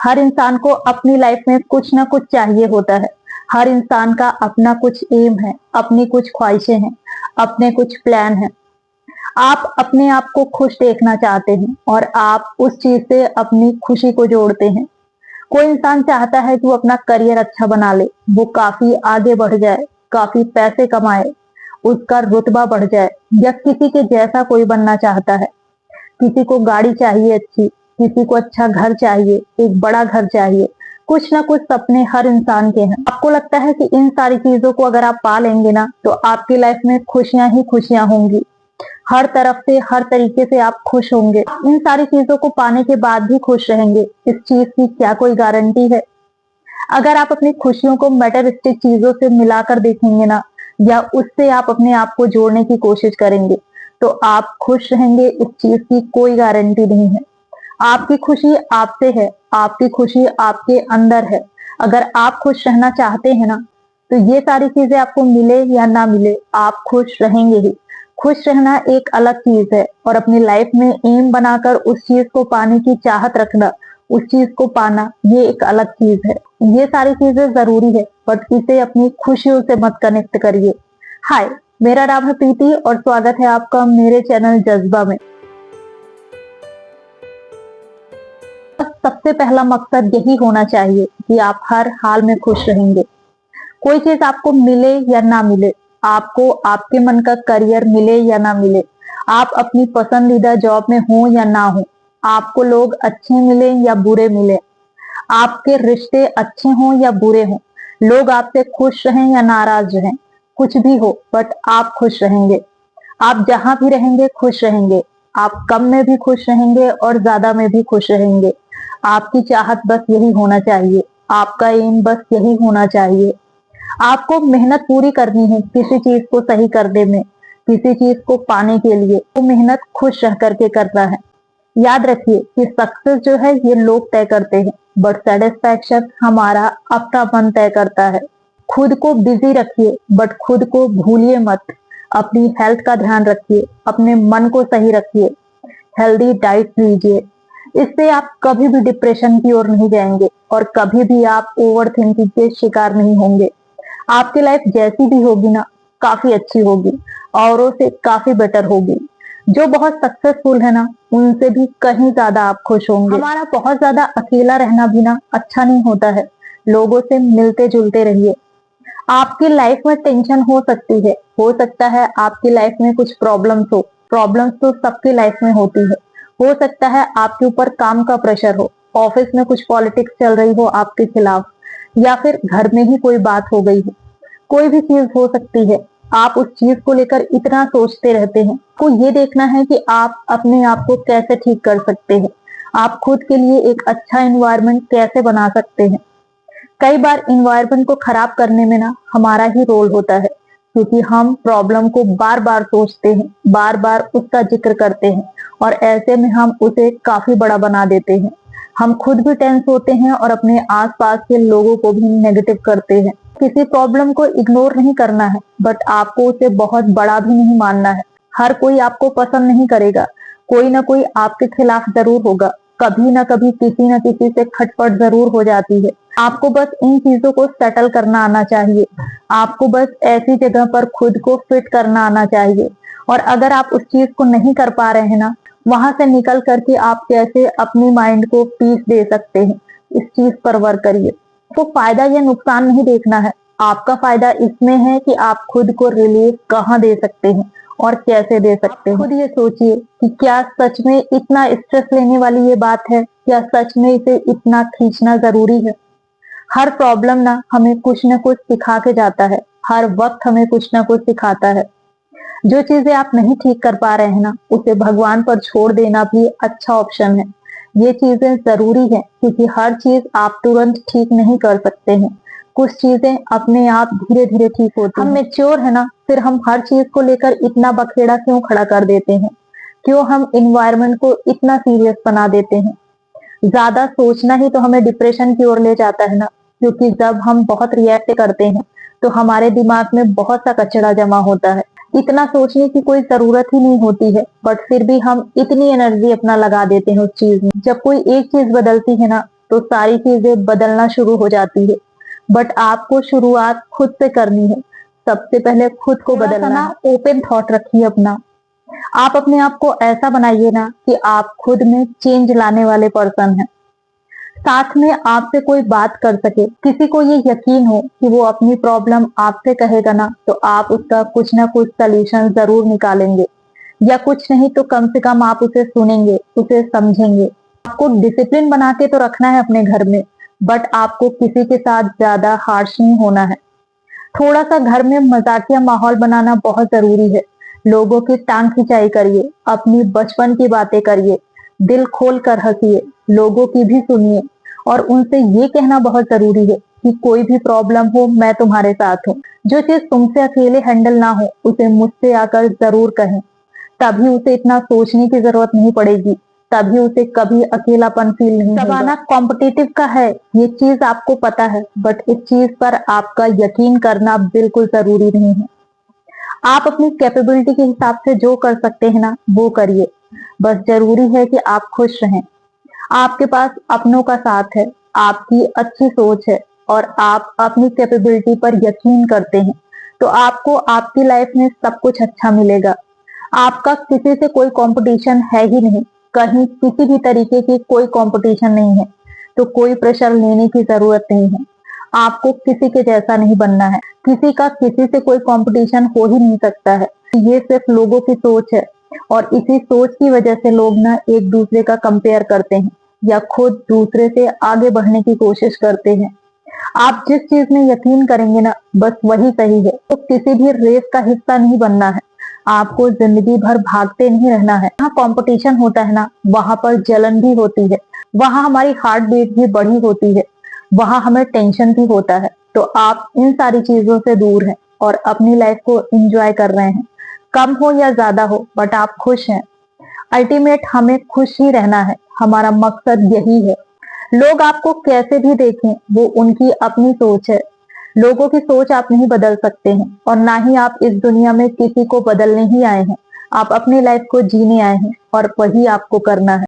हर इंसान को अपनी लाइफ में कुछ ना कुछ चाहिए होता है। हर इंसान का अपना कुछ एम है, अपनी कुछ ख्वाहिशें हैं, अपने कुछ प्लान हैं। आप अपने आप को खुश देखना चाहते हैं और आप उस चीज से अपनी खुशी को जोड़ते हैं। कोई इंसान चाहता है कि वो अपना करियर अच्छा बना ले, वो काफी आगे बढ़ जाए, काफी पैसे कमाए, उसका रुतबा बढ़ जाए, या किसी के जैसा कोई बनना चाहता है। किसी को गाड़ी चाहिए अच्छी, किसी को अच्छा घर चाहिए, एक बड़ा घर चाहिए। कुछ ना कुछ सपने हर इंसान के हैं। आपको लगता है कि इन सारी चीजों को अगर आप पा लेंगे ना, तो आपकी लाइफ में खुशियां ही खुशियां होंगी। हर तरफ से, हर तरीके से आप खुश होंगे। इन सारी चीजों को पाने के बाद भी खुश रहेंगे, इस चीज की क्या कोई गारंटी है? अगर आप अपनी खुशियों को मटेरियलिस्टिक चीजों से मिलाकर देखेंगे ना, या उससे आप अपने आप को जोड़ने की कोशिश करेंगे, तो आप खुश रहेंगे, इस चीज की कोई गारंटी नहीं है। आपकी खुशी आपसे है, आपकी खुशी आपके अंदर है। अगर आप खुश रहना चाहते हैं ना, तो ये सारी चीजें आपको मिले या ना मिले, आप खुश रहेंगे ही। खुश रहना एक अलग चीज है, और अपनी लाइफ में एम बनाकर उस चीज को पाने की चाहत रखना, उस चीज को पाना, ये एक अलग चीज है। ये सारी चीजें जरूरी है, बट इसे अपनी खुशियों से मत कनेक्ट करिए। हाय, मेरा नाम है प्रीति और स्वागत है आपका मेरे चैनल जज्बा में। सबसे पहला मकसद यही होना चाहिए कि आप हर हाल में खुश रहेंगे। कोई चीज आपको मिले या ना मिले, आपको आपके मन का करियर मिले या ना मिले, आप अपनी पसंदीदा जॉब में हो या ना हो, आपको लोग अच्छे मिले या बुरे मिले, आपके रिश्ते अच्छे हों या बुरे हों, लोग आपसे खुश रहें या नाराज रहें, कुछ भी हो, बट आप खुश रहेंगे। आप जहां भी रहेंगे खुश रहेंगे। आप कम में भी खुश रहेंगे और ज्यादा में भी खुश रहेंगे। आपकी चाहत बस यही होना चाहिए, आपका एम बस यही होना चाहिए। आपको मेहनत पूरी करनी है किसी चीज को सही करने में, किसी चीज को पाने के लिए। वो मेहनत खुश रह करके करना है। याद रखिए कि सक्सेस जो है ये लोग तय करते हैं, बट सेटिस्फैक्शन हमारा अपना मन तय करता है। खुद को बिजी रखिए, बट खुद को भूलिए मत। अपनी हेल्थ का ध्यान रखिए, अपने मन को सही रखिए, हेल्दी डाइट लीजिए। इससे आप कभी भी डिप्रेशन की ओर नहीं जाएंगे और कभी भी आप ओवर थिंकिंग के शिकार नहीं होंगे। आपकी लाइफ जैसी भी होगी ना, काफी अच्छी होगी, औरों से काफी बेटर होगी। जो बहुत सक्सेसफुल है ना, उनसे भी कहीं ज्यादा आप खुश होंगे। हमारा बहुत ज्यादा अकेला रहना भी ना अच्छा नहीं होता है। लोगों से मिलते जुलते रहिए। आपकी लाइफ में टेंशन हो सकती है, हो सकता है आपकी लाइफ में कुछ प्रॉब्लम्स हो। प्रॉब्लम्स तो सबकी लाइफ में होती है। हो सकता है आपके ऊपर काम का प्रेशर हो, ऑफिस में कुछ पॉलिटिक्स चल रही हो आपके खिलाफ, या फिर घर में ही कोई बात हो गई हो। कोई भी चीज हो सकती है। आप उस चीज को लेकर इतना सोचते रहते हैं। आपको ये देखना है कि आप अपने आप को कैसे ठीक कर सकते हैं। आप खुद के लिए एक अच्छा एनवायरनमेंट कैसे बना सकते हैं। कई बार इन्वायरमेंट को खराब करने में ना हमारा ही रोल होता है, क्योंकि हम प्रॉब्लम को बार बार सोचते हैं, बार बार उसका जिक्र करते हैं, और ऐसे में हम उसे काफी बड़ा बना देते हैं। हम खुद भी टेंस होते हैं और अपने आसपास के लोगों को भी नेगेटिव करते हैं। किसी प्रॉब्लम को इग्नोर नहीं करना है, बट आपको उसे बहुत बड़ा भी नहीं मानना है। हर कोई आपको पसंद नहीं करेगा, कोई ना कोई आपके खिलाफ जरूर होगा। कभी ना कभी किसी न किसी से खटपट जरूर हो जाती है। आपको बस इन चीजों को सेटल करना आना चाहिए। आपको बस ऐसी जगह पर खुद को फिट करना आना चाहिए। और अगर आप उस चीज को नहीं कर पा रहे हैं ना, वहां से निकल करके आप कैसे अपनी माइंड को पीस दे सकते हैं, इस चीज पर वर्क करिए। तो फायदा या नुकसान नहीं देखना है। आपका फायदा इसमें है कि आप खुद को रिलीफ कहाँ दे सकते हैं और कैसे दे सकते हैं। खुद ये सोचिए कि क्या सच में इतना स्ट्रेस लेने वाली ये बात है, क्या सच में इसे इतना खींचना जरूरी है? हर प्रॉब्लम ना हमें कुछ ना कुछ सिखा के जाता है। हर वक्त हमें कुछ ना कुछ सिखाता है। जो चीजें आप नहीं ठीक कर पा रहे हैं ना, उसे भगवान पर छोड़ देना भी अच्छा ऑप्शन है। ये चीजें जरूरी है, क्योंकि हर चीज आप तुरंत ठीक नहीं कर सकते हैं। कुछ चीजें अपने आप धीरे धीरे ठीक होती हैं। हम मेच्योर है ना, फिर हम हर चीज को लेकर इतना बखेड़ा क्यों खड़ा कर देते हैं? क्यों हम इन्वायरमेंट को इतना सीरियस बना देते हैं? ज्यादा सोचना ही तो हमें डिप्रेशन की ओर ले जाता है ना, क्योंकि जब हम बहुत रिएक्ट करते हैं तो हमारे दिमाग में बहुत सा कचरा जमा होता है। इतना सोचने की कोई जरूरत ही नहीं होती है, बट फिर भी हम इतनी एनर्जी अपना लगा देते हैं उस चीज में। जब कोई एक चीज बदलती है ना, तो सारी चीजें बदलना शुरू हो जाती है। बट आपको शुरुआत खुद से करनी है। सबसे पहले खुद को बदलना है। ओपन थॉट रखिए अपना। आप अपने आप को ऐसा बनाइए ना कि आप खुद में चेंज लाने वाले पर्सन हैं। साथ में आपसे कोई बात कर सके, किसी को ये यकीन हो कि वो अपनी प्रॉब्लम आपसे कहेगा ना, तो आप उसका कुछ ना कुछ सलूशन जरूर निकालेंगे, या कुछ नहीं तो कम से कम आप उसे सुनेंगे, उसे समझेंगे। आपको डिसिप्लिन बना के तो रखना है अपने घर में, बट आपको किसी के साथ ज्यादा हार्श नहीं होना है। थोड़ा सा घर में मजाकिया माहौल बनाना बहुत जरूरी है। लोगों की टांग खिंचाई करिए, अपनी बचपन की बातें करिए, दिल खोल कर हंसिए, लोगों की भी सुनिए, और उनसे ये कहना बहुत जरूरी है कि कोई भी प्रॉब्लम हो मैं तुम्हारे साथ हूँ। जो चीज तुमसे अकेले हैंडल ना हो उसे मुझसे आकर जरूर कहें। तभी उसे इतना सोचने की जरूरत नहीं पड़ेगी, तभी उसे कभी अकेलापन फील नहीं होगा। जमाना कॉम्पिटिटिव का है, ये चीज आपको पता है, बट इस चीज पर आपका यकीन करना बिल्कुल जरूरी नहीं है। आप अपनी कैपेबिलिटी के हिसाब से जो कर सकते हैं ना वो करिए। बस जरूरी है कि आप खुश रहें। आपके पास अपनों का साथ है, आपकी अच्छी सोच है, और आप अपनी कैपेबिलिटी पर यकीन करते हैं, तो आपको आपकी लाइफ में सब कुछ अच्छा मिलेगा। आपका किसी से कोई कंपटीशन है ही नहीं, कहीं किसी भी तरीके की कोई कंपटीशन नहीं है, तो कोई प्रेशर लेने की जरूरत नहीं है। आपको किसी के जैसा नहीं बनना है। किसी का किसी से कोई कंपटीशन हो ही नहीं सकता है। ये सिर्फ लोगों की सोच है, और इसी सोच की वजह से लोग ना एक दूसरे का कंपेयर करते हैं, या खुद दूसरे से आगे बढ़ने की कोशिश करते हैं। आप जिस चीज में यकीन करेंगे ना, बस वही सही है। तो किसी भी रेस का हिस्सा नहीं बनना है। आपको जिंदगी भर भागते नहीं रहना है। जहाँ कंपटीशन होता है ना, वहां पर जलन भी होती है, वहां हमारी हार्ट बीट भी बढ़ी होती है, वहां हमें टेंशन भी होता है। तो आप इन सारी चीजों से दूर हैं और अपनी लाइफ को एंजॉय कर रहे हैं। कम हो या ज्यादा हो, बट आप खुश हैं। अल्टीमेट हमें खुश ही रहना है, हमारा मकसद यही है। लोग आपको कैसे भी देखें, वो उनकी अपनी सोच है। लोगों की सोच आप नहीं बदल सकते हैं, और ना ही आप इस दुनिया में किसी को बदलने ही आए हैं। आप अपनी लाइफ को जीने आए हैं, और वही आपको करना है।